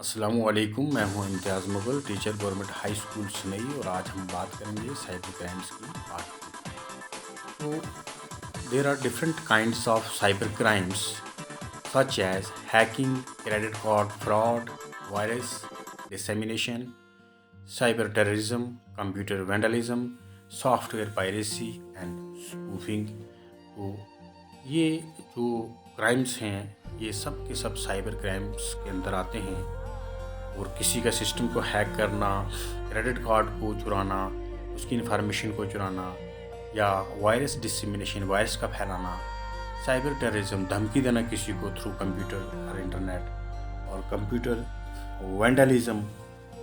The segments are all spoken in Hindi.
अस्सलामुअलैकुम, मैं हूं Imtiaz Mughal, teacher government high school Sanai और आज हम बात करेंगे साइबर क्राइम्स की बात। तो there are different kinds of cyber crimes such as hacking, credit card fraud, virus dissemination, cyber terrorism, computer vandalism, software piracy and spoofing. तो ये जो क्राइम्स हैं ये सब के सब साइबर क्राइम्स के अंदर आते हैं। और किसी का सिस्टम को हैक करना, क्रेडिट कार्ड को चुराना, उसकी इन्फॉर्मेशन को चुराना या वायरस डिसेमिनेशन, वायरस का फैलाना, साइबर टेररिज्म, धमकी देना किसी को थ्रू कंप्यूटर और इंटरनेट, और कंप्यूटर वैंडलिज्म,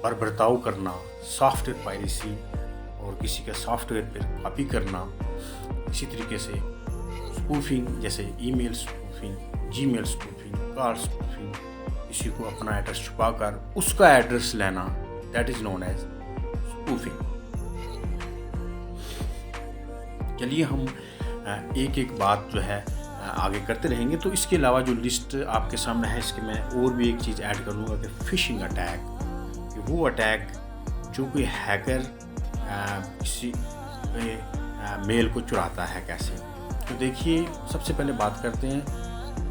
बर्बरताव करना, सॉफ्टवेयर पायरेसी और किसी का सॉफ्टवेयर पर कॉपी करना, इसी तरीके से स्पूफिंग जैसे email spoofing, Gmail spoofing, call spoofing, किसी को अपना एड्रेस छुपाकर उसका एड्रेस लेना, that is known as spoofing. चलिए हम एक एक बात जो है आगे करते रहेंगे। तो इसके अलावा जो लिस्ट आपके सामने है इसके मैं और भी एक चीज़ ऐड करूँगा कि फिशिंग अटैक, कि वो अटैक जो कोई हैकर किसी मेल को चुराता है कैसे। तो देखिए सबसे पहले बात करते हैं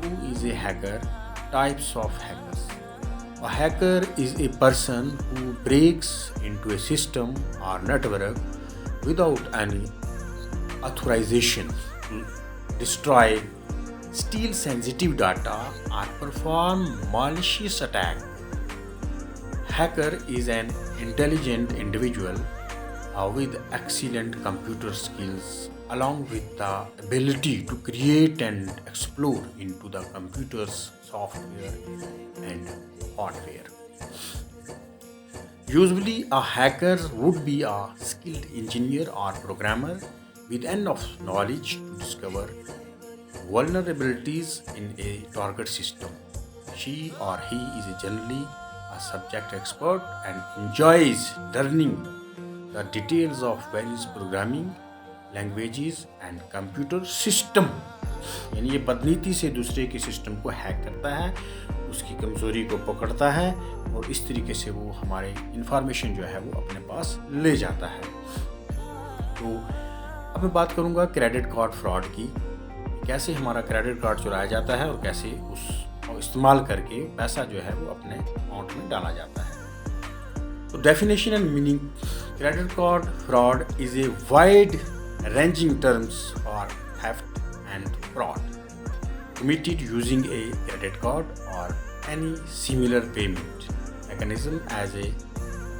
who is a hacker, types of hackers. A hacker is a person who breaks into a system or network without any authorization to destroy, steal sensitive data, or perform malicious attack. Hacker is an intelligent individual with excellent computer skills along with the ability to create and explore into the computer's software and hardware. Usually, a hacker would be a skilled engineer or programmer with enough knowledge to discover vulnerabilities in a target system. She or he is generally a subject expert and enjoys learning the details of various programming languages and computer system. यानी ये बदनीति से दूसरे के सिस्टम को हैक करता है, उसकी कमज़ोरी को पकड़ता है और इस तरीके से वो हमारे इंफॉर्मेशन जो है वो अपने पास ले जाता है। तो अब मैं बात करूँगा क्रेडिट कार्ड फ्रॉड की, कैसे हमारा क्रेडिट कार्ड चुराया जाता है और कैसे उसको इस्तेमाल करके पैसा जो है वो अपने अकाउंट में डाला जाता है। तो definition and meaning, credit card fraud is a wide ranging terms for theft and fraud committed using a credit card or any similar payment mechanism as a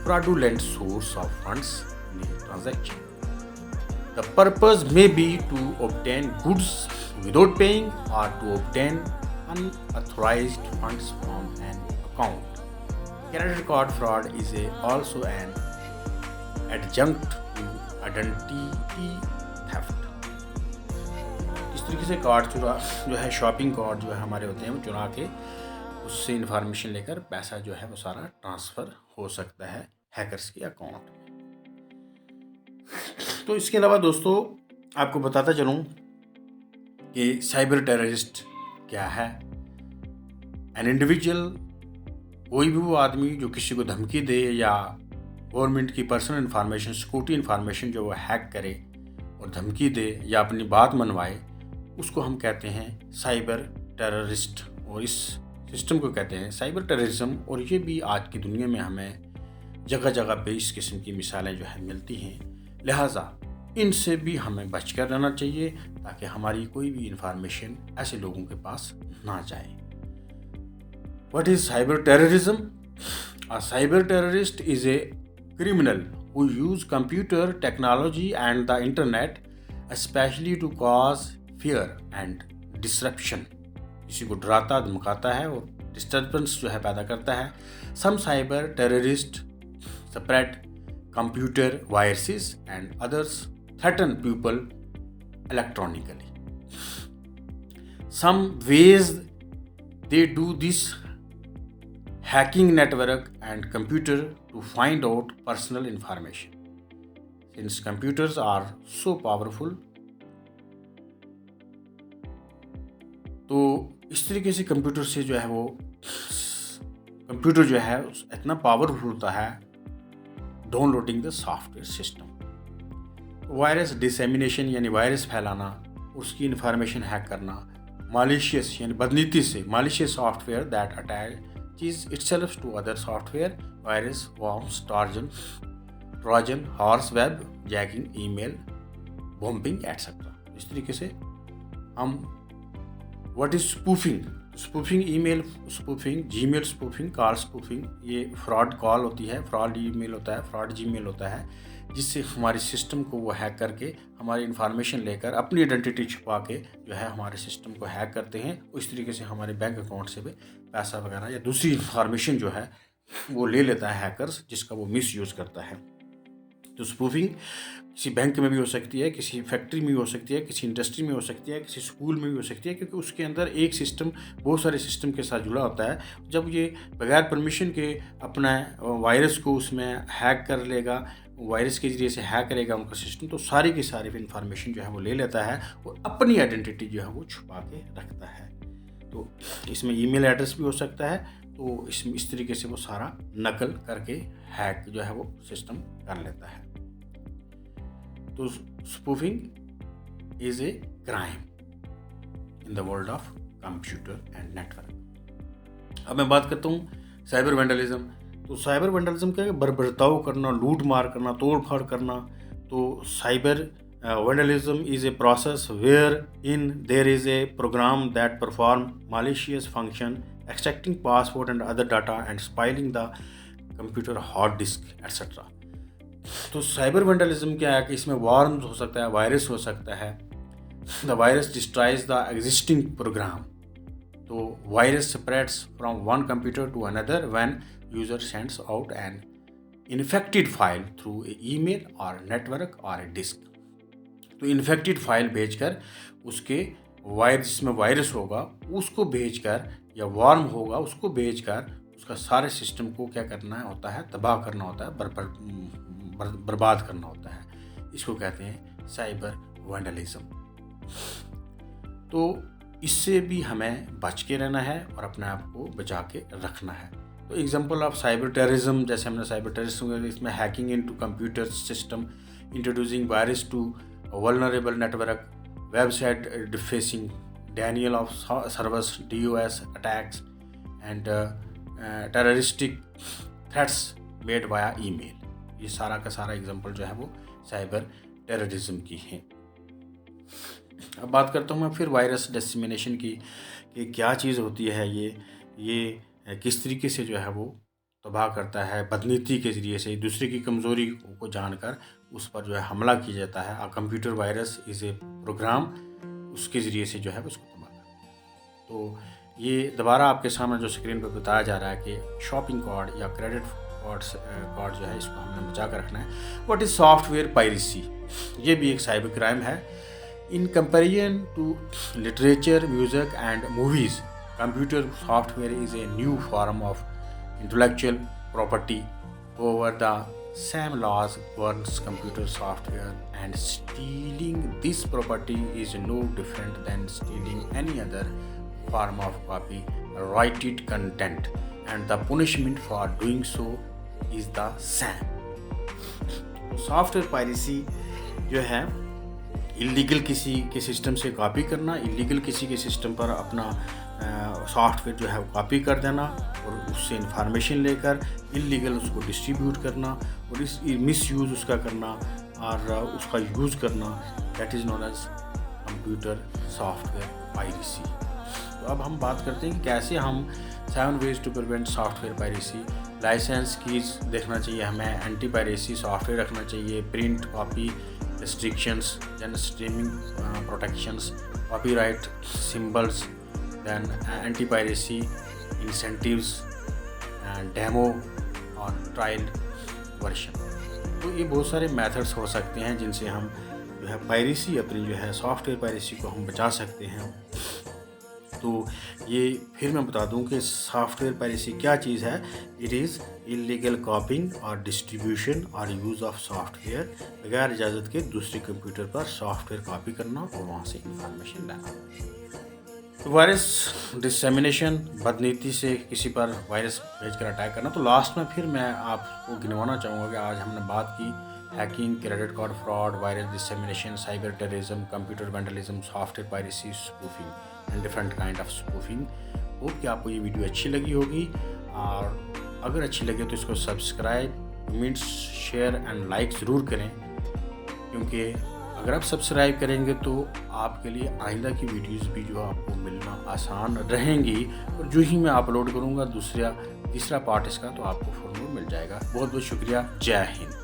fraudulent source of funds in a transaction. The purpose may be to obtain goods without paying or to obtain unauthorized funds from an account. Credit card fraud is also an adjunct to identity theft. इस तरीके से कार्ड चुरा जो है, शॉपिंग कार्ड जो है हमारे होते हैं वो चुरा के उससे इंफॉर्मेशन लेकर पैसा जो है वो सारा ट्रांसफ़र हो सकता है हैकर्स के अकाउंट में। तो इसके अलावा दोस्तों आपको बताता चलूँ कि साइबर टेररिस्ट क्या है। एन इंडिविजुअल, कोई भी वो आदमी जो किसी को धमकी दे या गवर्नमेंट की पर्सनल इंफॉर्मेशन, सिक्योरिटी इंफॉर्मेशन जो वो हैक करे और धमकी दे या अपनी बात मनवाए, उसको हम कहते हैं साइबर टेररिस्ट और इस सिस्टम को कहते हैं साइबर टेररिज्म। और ये भी आज की दुनिया में हमें जगह जगह पे इस किस्म की मिसालें जो है मिलती हैं, लिहाजा इनसे भी हमें बच कर रहना चाहिए ताकि हमारी कोई भी इंफॉर्मेशन ऐसे लोगों के पास ना जाए। What is cyber terrorism? A cyber terrorist is a criminal who use computer technology and the internet especially to cause fear and disruption. किसी को डराता धमकाता है और डिस्टर्बेंस जो है पैदा करता है। Some cyber terrorists spread computer viruses and others threaten people electronically. Some ways they do this: hacking network and computer to find out personal information. Since computers are so powerful, तो इस तरीके से कंप्यूटर से जो है वो कंप्यूटर जो है इतना पावरफुल होता है downloading the software system. Virus dissemination यानी वायरस फैलाना, उसकी इंफॉर्मेशन हैक करना, मालिशियस यानी बदनीति से malicious software that attach itself to other software, virus, worms, Trojan, horse web, jacking, email, bombing etcetera. इस तरीके से हम what is spoofing, spoofing email spoofing, Gmail spoofing, call spoofing, ये फ्रॉड कॉल होती है, फ्रॉड ईमेल होता है, फ्रॉड जीमेल होता है, जिससे हमारे सिस्टम को वो हैक करके हमारी इन्फॉर्मेशन लेकर अपनी आइडेंटिटी छुपा के जो है हमारे सिस्टम को हैक करते हैं। उस तरीके से हमारे बैंक अकाउंट से भी पैसा वगैरह या दूसरी इन्फॉर्मेशन जो है वो ले लेता है हैकर्स, जिसका वो मिस यूज़ करता है। तो स्पूफिंग किसी बैंक में भी हो सकती है, किसी फैक्ट्री में भी हो सकती है, किसी इंडस्ट्री में हो सकती है, किसी स्कूल में भी हो सकती है, क्योंकि उसके अंदर एक सिस्टम बहुत सारे सिस्टम के साथ जुड़ा होता है। जब ये बगैर परमिशन के अपना वायरस को उसमें हैक कर लेगा, वायरस के ज़रिए से हैक करेगा उनका सिस्टम, तो सारी की सारी इन्फॉर्मेशन जो है वो ले लेता है और अपनी आइडेंटिटी जो है वो छुपा के रखता है। तो इसमें ईमेल एड्रेस भी हो सकता है, तो इस तरीके से वो सारा नकल करके हैक जो है वो सिस्टम कर लेता है। तो spoofing is a crime in the world of computer and network. अब मैं बात करता हूँ साइबर वेंडलिज्म। तो साइबर वेंडलिज्म क्या है? बर्बरताव करना, लूट मार करना, तोड़ फाड़ करना। तो cyber vandalism is a process where in there is a program that perform malicious function, extracting password and other data and spoiling the computer hard disk etc. तो साइबर वेंडलिज्म क्या है कि इसमें वॉर्म्स हो सकता है, वायरस हो सकता है। The virus destroys the existing program. तो virus spreads from one computer to another when user sends out an infected file through a email और नेटवर्क और ए डिस्क। तो इन्फेक्टेड फाइल भेजकर उसके वायरस, जिसमें वायरस होगा उसको भेजकर, या वार्म होगा उसको भेजकर उसका सारे सिस्टम को क्या करना होता है? तबाह करना होता है, बर्बाद करना होता है। इसको कहते हैं साइबर वेंडलिज्म। तो इससे भी हमें बच के रहना है और अपने आप को बचा के रखना है। तो एग्जांपल ऑफ साइबर टेररिज्म, जैसे हमने साइबर टेररिज्म, इसमें hacking into computer system, introducing virus to vulnerable network, website defacing, denial of service, DOS attacks and terroristic threats made via email. ये सारा का सारा एग्जांपल जो है वो साइबर टेररिज्म की है। अब बात करता हूँ मैं फिर वायरस डिसेमिनेशन की, कि क्या चीज़ होती है ये किस तरीके से जो है वो तबाह करता है। बदनीति के ज़रिए से दूसरे की कमज़ोरी को जानकर उस पर जो है हमला किया जाता है। A computer virus is a program, उसके ज़रिए से जो है उसको तबाह करता है। तो ये दोबारा आपके सामने जो स्क्रीन पर बताया जा रहा है कि शॉपिंग कार्ड या क्रेडिट कार्ड जो है, इसको हमने बचा कर रखना है। What is software piracy? ये भी एक साइबर क्राइम है। In comparison to literature, music and movies, computer software is a new form of intellectual property. Over the same laws governs computer software, and stealing this property is no different than stealing any other form of copyrighted content, and the punishment for doing so is the same. Software piracy जो है इलीगल किसी के सिस्टम से कॉपी करना, इलीगल किसी के सिस्टम पर अपना सॉफ्टवेयर जो है वो कॉपी कर देना और उससे इंफॉर्मेशन लेकर इलीगल उसको डिस्ट्रीब्यूट करना और इस मिस यूज़ उसका करना और उसका यूज़ करना, that is known as computer software piracy. तो अब हम बात करते हैं कि कैसे हम 7 ways to prevent software piracy. Licence keys देखना चाहिए हमें, एंटी पायरेसी सॉफ्टवेयर रखना चाहिए, print copy restrictions, then streaming protections, copyright symbols, then anti-piracy incentives, and demo और ट्रायल वर्जन। तो ये बहुत सारे मेथड्स हो सकते हैं जिनसे हम जो है पायरेसी, अपनी जो है सॉफ्टवेयर पायरेसी को हम बचा सकते हैं। तो ये फिर मैं बता दूं कि सॉफ्टवेयर पायरेसी क्या चीज़ है। इट इज़ इलीगल कॉपिंग और डिस्ट्रीब्यूशन और यूज़ ऑफ सॉफ्टवेयर, बगैर इजाज़त के दूसरे कंप्यूटर पर सॉफ्टवेयर कॉपी करना और वहाँ से इंफॉर्मेशन लेना। वायरस डिसेमिनेशन, बदनीति से किसी पर वायरस भेजकर अटैक करना। तो लास्ट में फिर मैं आपको गिनवाना चाहूँगा कि आज हमने बात की hacking, credit card fraud, virus dissemination, cyber terrorism, computer vandalism, software piracy, spoofing and different kind of spoofing. Hope कि आपको ये वीडियो अच्छी लगी होगी, और अगर अच्छी लगे तो इसको subscribe, comments, share and like ज़रूर करें, क्योंकि अगर आप सब्सक्राइब करेंगे तो आपके लिए आइंदा की वीडियोस भी जो आपको मिलना आसान रहेंगी, और जो ही मैं अपलोड करूँगा तीसरा पार्ट इसका, तो आपको फ़ौरन मिल जाएगा। बहुत बहुत शुक्रिया। जय हिंद।